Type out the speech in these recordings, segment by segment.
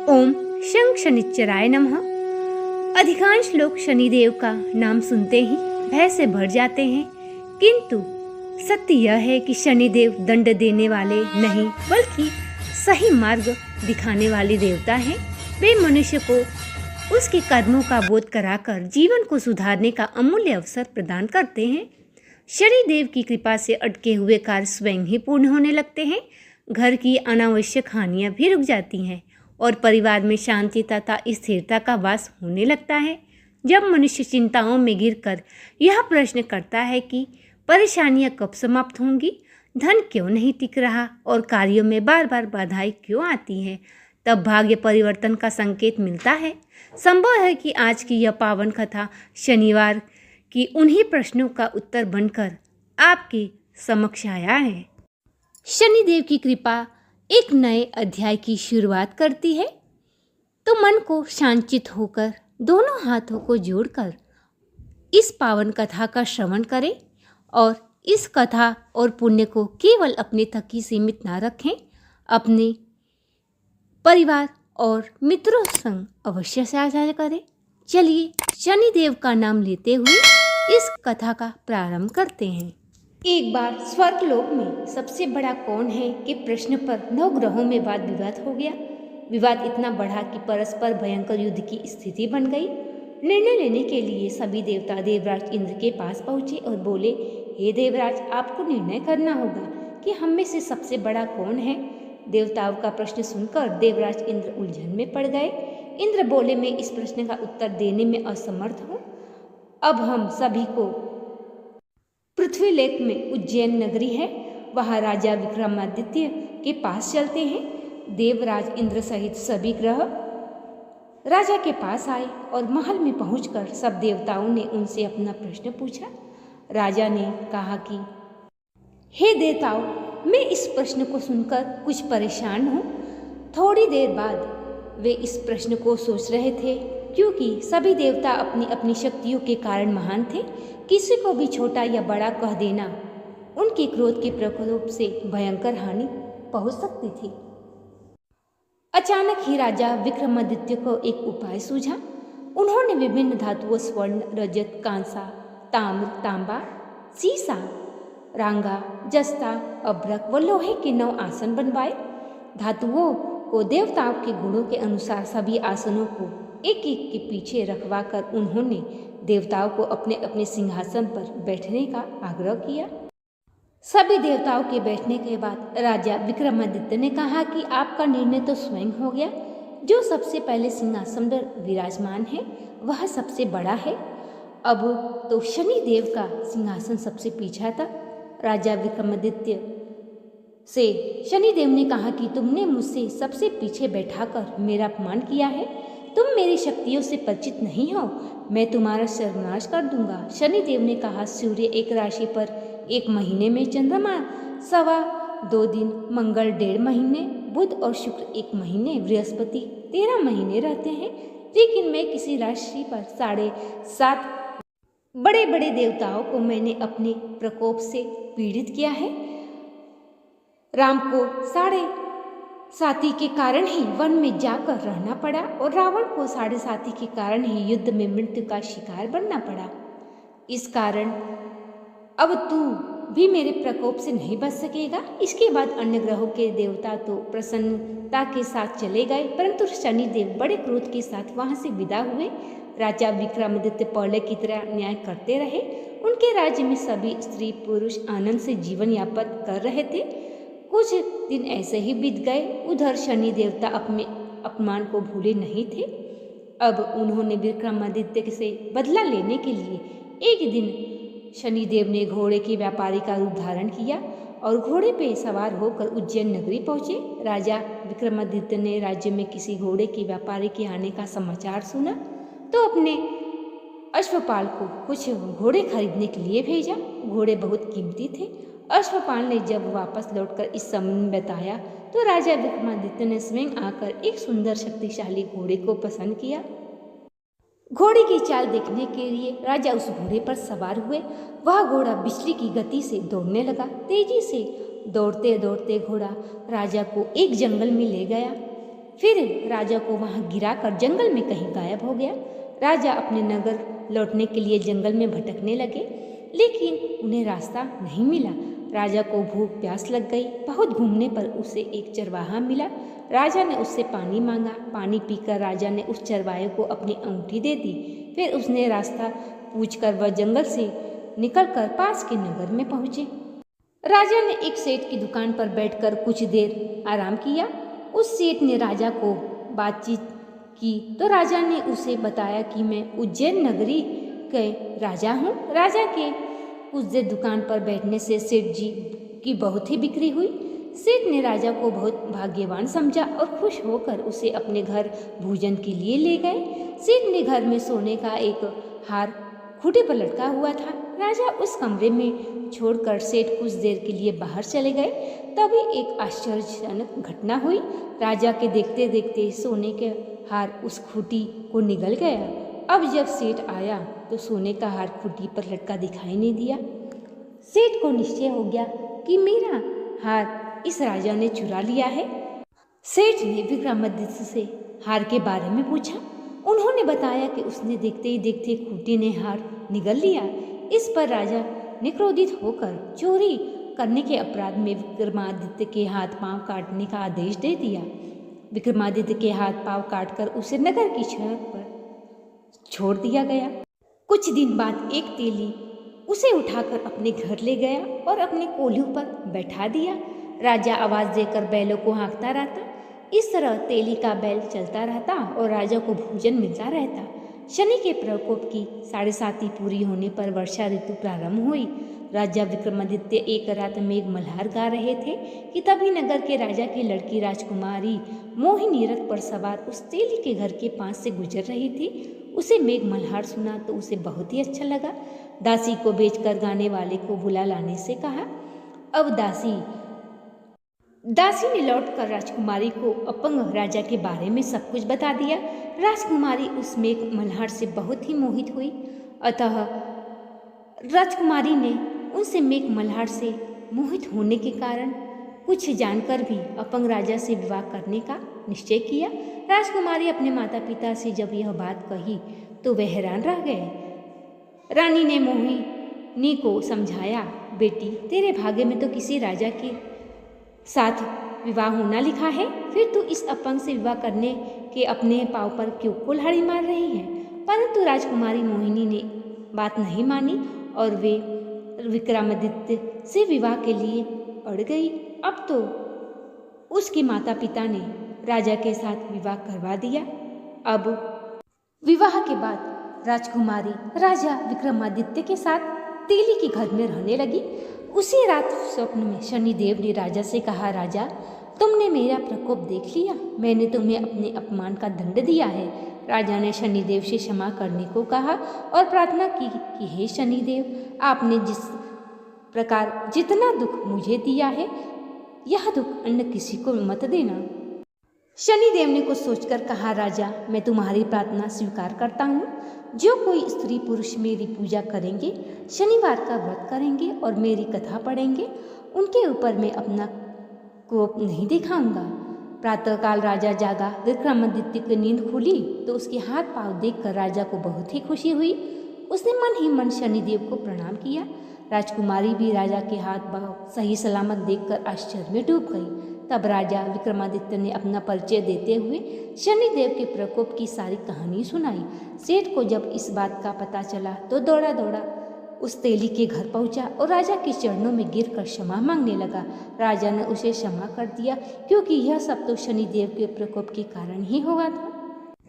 ओम शं शनिच्चराय नमः। अधिकांश लोग शनिदेव का नाम सुनते ही भय से भर जाते हैं, किंतु सत्य यह है कि शनिदेव दंड देने वाले नहीं बल्कि सही मार्ग दिखाने वाले देवता हैं। वे मनुष्य को उसके कर्मों का बोध कराकर जीवन को सुधारने का अमूल्य अवसर प्रदान करते हैं। शनिदेव की कृपा से अटके हुए कार्य स्वयं ही पूर्ण होने लगते हैं। घर की अनावश्यक हानियां भी रुक जाती हैं और परिवार में शांति तथा स्थिरता का वास होने लगता है। जब मनुष्य चिंताओं में गिरकर यह प्रश्न करता है कि परेशानियां कब समाप्त होंगी, धन क्यों नहीं टिक रहा और कार्यों में बार बार बाधाएं क्यों आती हैं, तब भाग्य परिवर्तन का संकेत मिलता है। संभव है कि आज की यह पावन कथा शनिवार की उन्हीं प्रश्नों का उत्तर बनकर आपके समक्ष आया है। शनिदेव की कृपा एक नए अध्याय की शुरुआत करती है, तो मन को शांतित होकर दोनों हाथों को जोड़कर इस पावन कथा का श्रवण करें और इस कथा और पुण्य को केवल अपने तक ही सीमित ना रखें, अपने परिवार और मित्रों संग अवश्य साझा करें। चलिए शनिदेव का नाम लेते हुए इस कथा का प्रारंभ करते हैं। एक बार स्वर्गलोक में सबसे बड़ा कौन है के प्रश्न पर 9 ग्रहों में वाद विवाद हो गया। विवाद इतना बढ़ा कि परस्पर भयंकर युद्ध की स्थिति बन गई। निर्णय लेने के लिए सभी देवता देवराज इंद्र के पास पहुंचे और बोले, हे देवराज, आपको निर्णय करना होगा कि हम में से सबसे बड़ा कौन है। देवताओं का प्रश्न सुनकर देवराज इंद्र उलझन में पड़ गए। इंद्र बोले, मैं इस प्रश्न का उत्तर देने में असमर्थ हूँ। अब हम सभी को पृथ्वीलोक में उज्जैन नगरी है, वहाँ राजा विक्रमादित्य के पास चलते हैं। देवराज इंद्र सहित सभी ग्रह राजा के पास आए और महल में पहुंचकर सब देवताओं ने उनसे अपना प्रश्न पूछा। राजा ने कहा कि हे देवताओं, मैं इस प्रश्न को सुनकर कुछ परेशान हूँ। थोड़ी देर बाद वे इस प्रश्न को सोच रहे थे, क्योंकि सभी देवता अपनी अपनी शक्तियों के कारण महान थे। किसी को भी छोटा या बड़ा कह देना उनके क्रोध के प्रकोप से भयंकर हानि पहुंच सकती थी। अचानक ही राजा विक्रमादित्य को एक उपाय सूझा। उन्होंने विभिन्न धातुओं स्वर्ण, रजत, कांसा, ताम्र, तांबा, सीसा, रांगा, जस्ता, अभ्रक व लोहे के 9 आसन बनवाए। धातुओं को देवताओं के गुणों के अनुसार सभी आसनों को एक एक के पीछे रखवा कर उन्होंने देवताओं को अपने अपने सिंहासन पर बैठने का आग्रह किया। सभी देवताओं के बैठने के बाद राजा विक्रमादित्य ने कहा कि आपका निर्णय तो स्वयं हो गया। जो सबसे पहले सिंहासन पर विराजमान है वह सबसे बड़ा है। अब तो शनि देव का सिंहासन सबसे पीछा था। राजा विक्रमादित्य से शनिदेव ने कहा कि तुमने मुझसे सबसे पीछे बैठाकर मेरा अपमान किया है। तुम मेरी शक्तियों से परिचित नहीं हो, मैं तुम्हारा सर्वनाश कर दूंगा। शनिदेव ने कहा, सूर्य एक राशि पर 1 महीने में, चंद्रमा 2.25 दिन, मंगल 1.5 महीने, बुध और शुक्र 1 महीने, बृहस्पति 13 महीने रहते हैं। लेकिन मैं किसी राशि पर 7.5 बड़े बड़े देवताओं को मैंने अपने प्रकोप से पीड़ित किया है। राम को 7.5 के कारण ही वन में जाकर रहना पड़ा और रावण को 7.5 के कारण ही युद्ध में मृत्यु का शिकार बनना पड़ा। इस कारण अब तू भी मेरे प्रकोप से नहीं बच सकेगा। इसके बाद अन्य ग्रहों के देवता तो प्रसन्नता के साथ चले गए, परंतु शनिदेव बड़े क्रोध के साथ वहां से विदा हुए। राजा विक्रमादित्य पहले की तरह न्याय करते रहे। उनके राज्य में सभी स्त्री पुरुष आनंद से जीवन यापन कर रहे थे। कुछ दिन ऐसे ही बीत गए। उधर शनि देवता अपने अपमान को भूले नहीं थे। अब उन्होंने विक्रमादित्य से बदला लेने के लिए एक दिन शनिदेव ने घोड़े के व्यापारी का रूप धारण किया और घोड़े पे सवार होकर उज्जैन नगरी पहुंचे। राजा विक्रमादित्य ने राज्य में किसी घोड़े के व्यापारी के आने का समाचार सुना तो अपने अश्वपाल को कुछ घोड़े खरीदने के लिए भेजा। घोड़े बहुत कीमती थे। अश्वपाल ने जब वापस लौटकर इस संबंध बताया तो राजा विक्रमादित्य ने स्वयं आकर एक सुंदर शक्तिशाली घोड़े को पसंद किया। घोड़े की चाल देखने के लिए राजा उस घोड़े पर सवार हुए। वह घोड़ा बिजली की गति से दौड़ने लगा। तेजी से दौड़ते दौड़ते घोड़ा राजा को एक जंगल में ले गया। फिर राजा को वहां गिराकर जंगल में कहीं गायब हो गया। राजा अपने नगर लौटने के लिए जंगल में भटकने लगे, लेकिन उन्हें रास्ता नहीं मिला। राजा को भूख प्यास लग गई। बहुत घूमने पर उसे एक चरवाहा मिला। राजा ने उससे पानी मांगा। पानी पीकर राजा ने उस चरवाहे को अपनी अंगूठी दे दी। फिर उसने रास्ता पूछकर वह जंगल से निकलकर पास के नगर में पहुंचे। राजा ने एक सेठ की दुकान पर बैठकर कुछ देर आराम किया। उस सेठ ने राजा को बातचीत की तो राजा ने उसे बताया कि मैं उज्जैन नगरी के राजा हूँ। राजा के कुछ देर दुकान पर बैठने से सेठ जी की बहुत ही बिक्री हुई। सेठ ने राजा को बहुत भाग्यवान समझा और खुश होकर उसे अपने घर भोजन के लिए ले गए। सेठ ने घर में सोने का एक हार खूंटे पर लटका हुआ था। राजा उस कमरे में छोड़कर सेठ कुछ देर के लिए बाहर चले गए। तभी एक आश्चर्यजनक घटना हुई। राजा के देखते देखते सोने के हार उस खूंटी को निगल गया। अब जब सेठ आया तो सोने का हार खूंटी पर लटका दिखाई नहीं दिया। सेठ को निश्चय हो गया कि मेरा हार इस राजा ने चुरा लिया है। सेठ ने विक्रमादित्य से हार के बारे में पूछा। उन्होंने बताया कि उसने देखते ही देखते खूंटी ने हार निगल लिया। इस पर राजा ने क्रोधित होकर चोरी करने के अपराध में विक्रमादित्य के हाथ पांव काटने का आदेश दे दिया। विक्रमादित्य के हाथ पांव काटकर उसे नगर की सड़क पर छोड़ दिया गया। कुछ दिन बाद एक तेली उसे उठाकर अपने घर ले गया और अपने कोल्हू पर बैठा दिया। राजा आवाज देकर बैलों को हाँकता रहता। इस तरह तेली का बैल चलता रहता और राजा को भोजन मिलता रहता। शनि के प्रकोप की 7.5 पूरी होने पर वर्षा ऋतु प्रारंभ हुई। राजा विक्रमादित्य एक रात मेघ मल्हार गा रहे थे कि तभी नगर के राजा की लड़की राजकुमारी मोहिनी रथ पर सवार उस तेली के घर के पास से गुजर रही थी। उसे मेघ मल्हार सुना तो उसे बहुत ही अच्छा लगा। दासी को बेचकर गाने वाले को बुला लाने से कहा। अब दासी ने लौटकर राजकुमारी को अपंग राजा के बारे में सब कुछ बता दिया। राजकुमारी उस मेघ मल्हार से बहुत ही मोहित हुई। अतः राजकुमारी ने उनसे मेघ मल्हार से मोहित होने के कारण कुछ जानकर भी अपंग राजा से विवाह करने का निश्चय किया। राजकुमारी अपने माता पिता से जब यह बात कही तो वे हैरान रह गए। रानी ने मोहिनी को समझाया, बेटी तेरे भाग्य में तो किसी राजा के साथ विवाह होना लिखा है, फिर तू इस अपंग से विवाह करने के अपने पाँव पर क्यों कुल्हाड़ी मार रही है। परंतु राजकुमारी मोहिनी ने बात नहीं मानी और वे विक्रमादित्य से विवाह के लिए अड़ गई। अब तो उसके माता पिता ने राजा के साथ विवाह करवा दिया। अब विवाह के बाद राजकुमारी राजा विक्रमादित्य के साथ तेली के घर में रहने लगी। उसी रात स्वप्न में शनिदेव ने राजा से कहा, राजा तुमने मेरा प्रकोप देख लिया, मैंने तुम्हें अपने अपमान का दंड दिया है। राजा ने शनिदेव से क्षमा करने को कहा और प्रार्थना की कि हे शनिदेव, आपने जिस प्रकार जितना दुख मुझे दिया है यह दुख अन्य किसी को मत देना। शनिदेव ने कुछ सोचकर कहा, राजा मैं तुम्हारी प्रार्थना स्वीकार करता हूँ। जो कोई स्त्री पुरुष मेरी पूजा करेंगे, शनिवार का व्रत करेंगे और मेरी कथा पढ़ेंगे, उनके ऊपर मैं अपना क्रोध नहीं दिखाऊंगा। प्रातःकाल राजा जागा। विक्रमादित्य की नींद खुली तो उसके हाथ पांव देखकर राजा को बहुत ही खुशी हुई। उसने मन ही मन शनिदेव को प्रणाम किया। राजकुमारी भी राजा के हाथ पांव सही सलामत देखकर आश्चर्य में डूब गई। तब राजा विक्रमादित्य ने अपना परिचय देते हुए शनिदेव के प्रकोप की सारी कहानी सुनाई। सेठ को जब इस बात का पता चला तो दौड़ा दौड़ा उस तेली के घर पहुंचा और राजा के चरणों में गिरकर क्षमा मांगने लगा। राजा ने उसे क्षमा कर दिया क्योंकि यह सब तो शनिदेव के प्रकोप के कारण ही हुआ था।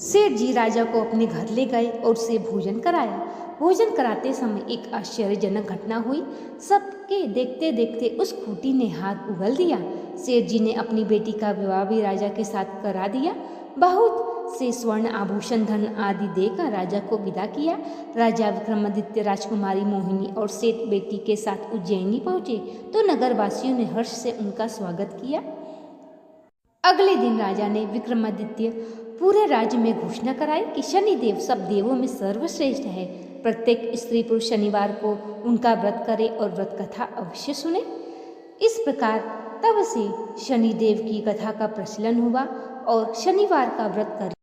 सेठ जी राजा को अपने घर ले गए और उसे भोजन कराया। भोजन कराते समय एक आश्चर्यजनक घटना हुई। सबके देखते देखते उस खूंटी ने हाथ उगल दिया। सेठ जी ने अपनी बेटी का विवाह भी राजा के साथ करा दिया। बहुत से स्वर्ण आभूषण धन आदि देकर राजा को विदा किया। राजा विक्रमादित्य राजकुमारी मोहिनी और सेठ बेटी के साथ उज्जैनी पहुंचे तो नगरवासियों ने हर्ष से उनका स्वागत किया। अगले दिन राजा ने विक्रमादित्य पूरे राज्य में घोषणा कराई कि शनिदेव सब देवों में सर्वश्रेष्ठ है। प्रत्येक स्त्री पुरुष शनिवार को उनका व्रत करे और व्रत कथा अवश्य सुने। इस प्रकार तब से शनिदेव की कथा का प्रचलन हुआ और शनिवार का व्रत करें।